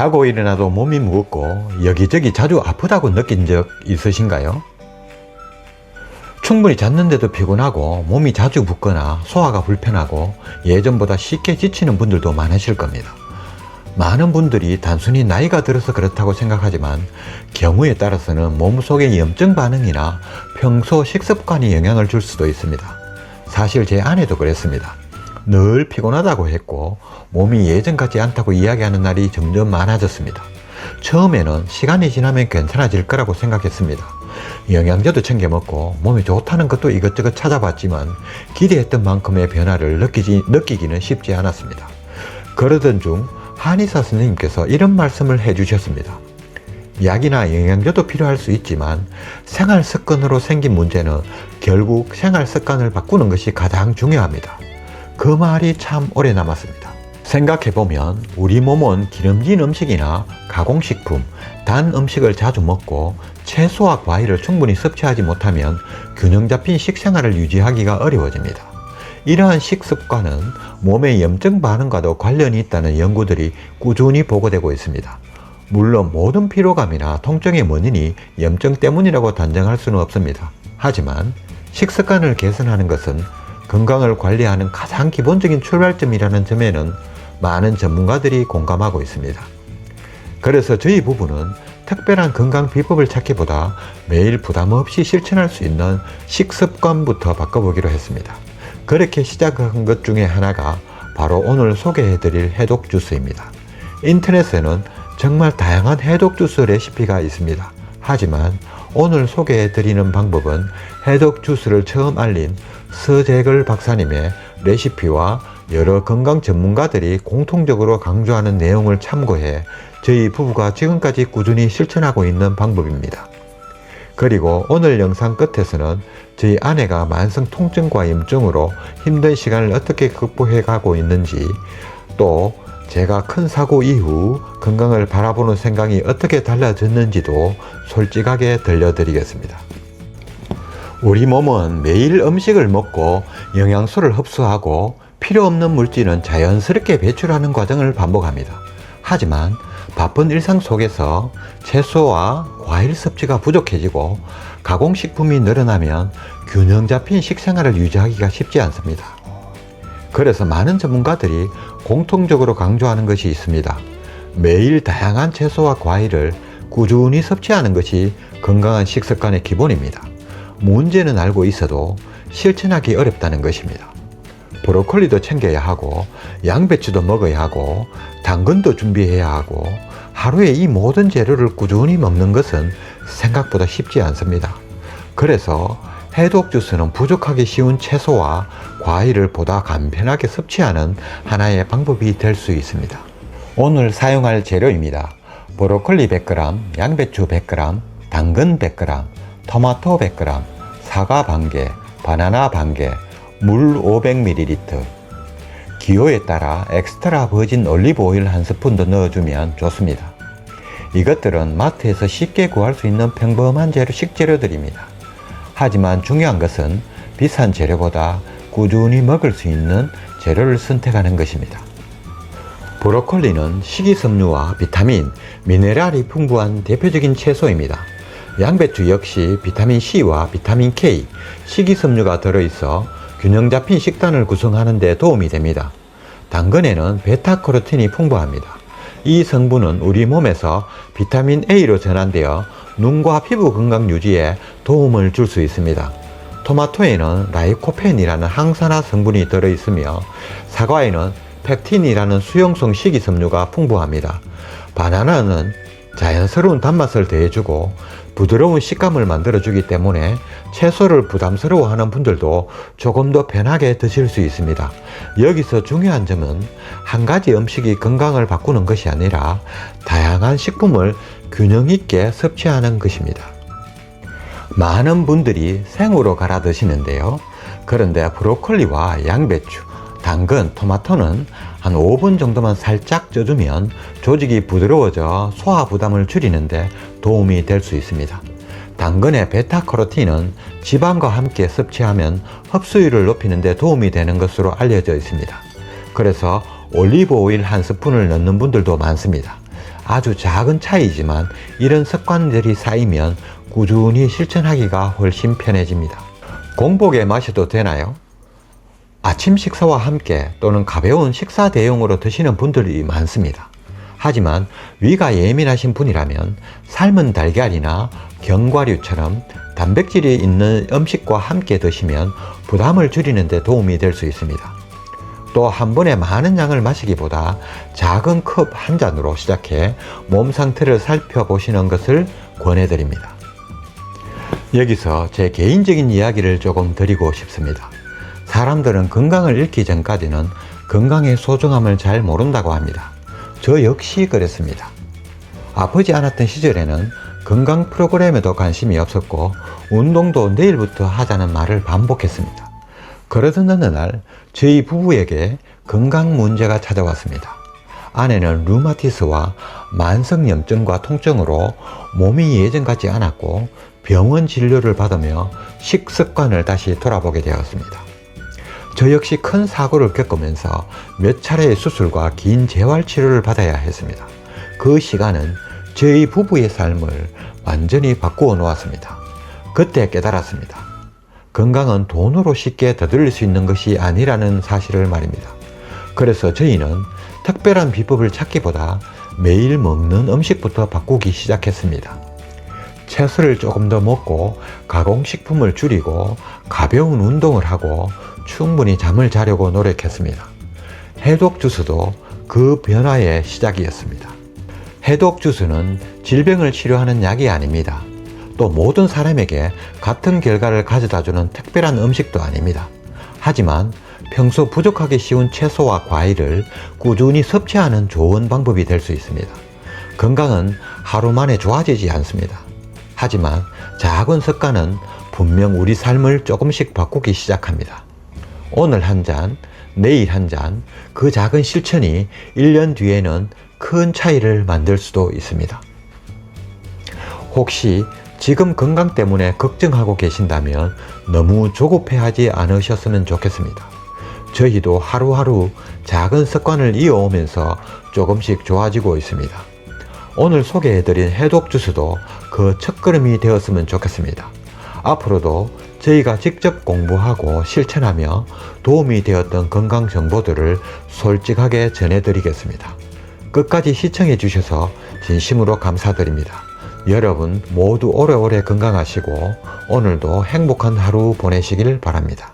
자고 일어나도 몸이 무겁고 여기저기 자주 아프다고 느낀 적 있으신가요? 충분히 잤는데도 피곤하고 몸이 자주 붓거나 소화가 불편하고 예전보다 쉽게 지치는 분들도 많으실 겁니다. 많은 분들이 단순히 나이가 들어서 그렇다고 생각하지만 경우에 따라서는 몸속의 염증 반응이나 평소 식습관이 영향을 줄 수도 있습니다. 사실 제 아내도 그랬습니다. 늘 피곤하다고 했고 몸이 예전 같지 않다고 이야기하는 날이 점점 많아졌습니다. 처음에는 시간이 지나면 괜찮아질 거라고 생각했습니다. 영양제도 챙겨 먹고 몸이 좋다는 것도 이것저것 찾아봤지만 기대했던 만큼의 변화를 느끼기는 쉽지 않았습니다. 그러던 중 한의사 선생님께서 이런 말씀을 해주셨습니다. 약이나 영양제도 필요할 수 있지만 생활 습관으로 생긴 문제는 결국 생활 습관을 바꾸는 것이 가장 중요합니다. 그 말이 참 오래 남았습니다. 생각해보면 우리 몸은 기름진 음식이나 가공식품, 단 음식을 자주 먹고 채소와 과일을 충분히 섭취하지 못하면 균형 잡힌 식생활을 유지하기가 어려워집니다. 이러한 식습관은 몸의 염증 반응과도 관련이 있다는 연구들이 꾸준히 보고되고 있습니다. 물론 모든 피로감이나 통증의 원인이 염증 때문이라고 단정할 수는 없습니다. 하지만 식습관을 개선하는 것은 건강을 관리하는 가장 기본적인 출발점이라는 점에는 많은 전문가들이 공감하고 있습니다. 그래서 저희 부부는 특별한 건강 비법을 찾기보다 매일 부담 없이 실천할 수 있는 식습관부터 바꿔보기로 했습니다. 그렇게 시작한 것 중에 하나가 바로 오늘 소개해드릴 해독 주스입니다. 인터넷에는 정말 다양한 해독 주스 레시피가 있습니다. 하지만 오늘 소개해드리는 방법은 해독 주스를 처음 알린 서재글 박사님의 레시피와 여러 건강 전문가들이 공통적으로 강조하는 내용을 참고해 저희 부부가 지금까지 꾸준히 실천하고 있는 방법입니다. 그리고 오늘 영상 끝에서는 저희 아내가 만성 통증과 염증으로 힘든 시간을 어떻게 극복해 가고 있는지, 또 제가 큰 사고 이후 건강을 바라보는 생각이 어떻게 달라졌는지도 솔직하게 들려드리겠습니다. 우리 몸은 매일 음식을 먹고 영양소를 흡수하고 필요 없는 물질은 자연스럽게 배출하는 과정을 반복합니다. 하지만 바쁜 일상 속에서 채소와 과일 섭취가 부족해지고 가공식품이 늘어나면 균형 잡힌 식생활을 유지하기가 쉽지 않습니다. 그래서 많은 전문가들이 공통적으로 강조하는 것이 있습니다. 매일 다양한 채소와 과일을 꾸준히 섭취하는 것이 건강한 식습관의 기본입니다. 문제는 알고 있어도 실천하기 어렵다는 것입니다. 브로콜리도 챙겨야 하고 양배추도 먹어야 하고 당근도 준비해야 하고 하루에 이 모든 재료를 꾸준히 먹는 것은 생각보다 쉽지 않습니다. 그래서 해독 주스는 부족하기 쉬운 채소와 과일을 보다 간편하게 섭취하는 하나의 방법이 될 수 있습니다. 오늘 사용할 재료입니다. 브로콜리 100g, 양배추 100g, 당근 100g, 토마토 100g, 사과 반개, 바나나 반개, 물 500ml, 기호에 따라 엑스트라 버진 올리브 오일 한 스푼 더 넣어주면 좋습니다. 이것들은 마트에서 쉽게 구할 수 있는 평범한 식재료들입니다. 하지만 중요한 것은 비싼 재료보다 꾸준히 먹을 수 있는 재료를 선택하는 것입니다. 브로콜리는 식이섬유와 비타민, 미네랄이 풍부한 대표적인 채소입니다. 양배추 역시 비타민 C와 비타민 K, 식이섬유가 들어있어 균형 잡힌 식단을 구성하는 데 도움이 됩니다. 당근에는 베타카로틴이 풍부합니다. 이 성분은 우리 몸에서 비타민 A로 전환되어 눈과 피부 건강 유지에 도움을 줄 수 있습니다. 토마토에는 라이코펜이라는 항산화 성분이 들어있으며 사과에는 펙틴이라는 수용성 식이섬유가 풍부합니다. 바나나는 자연스러운 단맛을 더해주고 부드러운 식감을 만들어주기 때문에 채소를 부담스러워하는 분들도 조금 더 편하게 드실 수 있습니다. 여기서 중요한 점은 한 가지 음식이 건강을 바꾸는 것이 아니라 다양한 식품을 균형 있게 섭취하는 것입니다. 많은 분들이 생으로 갈아 드시는데요. 그런데 브로콜리와 양배추, 당근, 토마토는 한 5분 정도만 살짝 쪄주면 조직이 부드러워져 소화 부담을 줄이는데 도움이 될 수 있습니다. 당근의 베타카로틴은 지방과 함께 섭취하면 흡수율을 높이는 데 도움이 되는 것으로 알려져 있습니다. 그래서 올리브 오일 한 스푼을 넣는 분들도 많습니다. 아주 작은 차이지만 이런 습관들이 쌓이면 꾸준히 실천하기가 훨씬 편해집니다. 공복에 마셔도 되나요? 아침 식사와 함께 또는 가벼운 식사 대용으로 드시는 분들이 많습니다. 하지만 위가 예민하신 분이라면 삶은 달걀이나 견과류처럼 단백질이 있는 음식과 함께 드시면 부담을 줄이는 데 도움이 될 수 있습니다. 또 한 번에 많은 양을 마시기보다 작은 컵 한 잔으로 시작해 몸 상태를 살펴보시는 것을 권해드립니다. 여기서 제 개인적인 이야기를 조금 드리고 싶습니다. 사람들은 건강을 잃기 전까지는 건강의 소중함을 잘 모른다고 합니다. 저 역시 그랬습니다. 아프지 않았던 시절에는 건강 프로그램에도 관심이 없었고 운동도 내일부터 하자는 말을 반복했습니다. 그러던 어느 날 저희 부부에게 건강 문제가 찾아왔습니다. 아내는 류마티스와 만성염증과 통증으로 몸이 예전 같지 않았고 병원 진료를 받으며 식습관을 다시 돌아보게 되었습니다. 저 역시 큰 사고를 겪으면서 몇 차례의 수술과 긴 재활치료를 받아야 했습니다. 그 시간은 저희 부부의 삶을 완전히 바꾸어 놓았습니다. 그때 깨달았습니다. 건강은 돈으로 쉽게 되돌릴 수 있는 것이 아니라는 사실을 말입니다. 그래서 저희는 특별한 비법을 찾기보다 매일 먹는 음식부터 바꾸기 시작했습니다. 채소를 조금 더 먹고 가공식품을 줄이고 가벼운 운동을 하고 충분히 잠을 자려고 노력했습니다. 해독 주스도 그 변화의 시작이었습니다. 해독 주스는 질병을 치료하는 약이 아닙니다. 또 모든 사람에게 같은 결과를 가져다주는 특별한 음식도 아닙니다. 하지만 평소 부족하기 쉬운 채소와 과일을 꾸준히 섭취하는 좋은 방법이 될 수 있습니다. 건강은 하루 만에 좋아지지 않습니다. 하지만 작은 습관은 분명 우리 삶을 조금씩 바꾸기 시작합니다. 오늘 한 잔, 내일 한 잔, 그 작은 실천이 1년 뒤에는 큰 차이를 만들 수도 있습니다. 혹시 지금 건강 때문에 걱정하고 계신다면 너무 조급해하지 않으셨으면 좋겠습니다. 저희도 하루하루 작은 습관을 이어오면서 조금씩 좋아지고 있습니다. 오늘 소개해드린 해독 주스도 그 첫걸음이 되었으면 좋겠습니다. 앞으로도 저희가 직접 공부하고 실천하며 도움이 되었던 건강 정보들을 솔직하게 전해드리겠습니다. 끝까지 시청해 주셔서 진심으로 감사드립니다. 여러분 모두 오래오래 건강하시고 오늘도 행복한 하루 보내시길 바랍니다.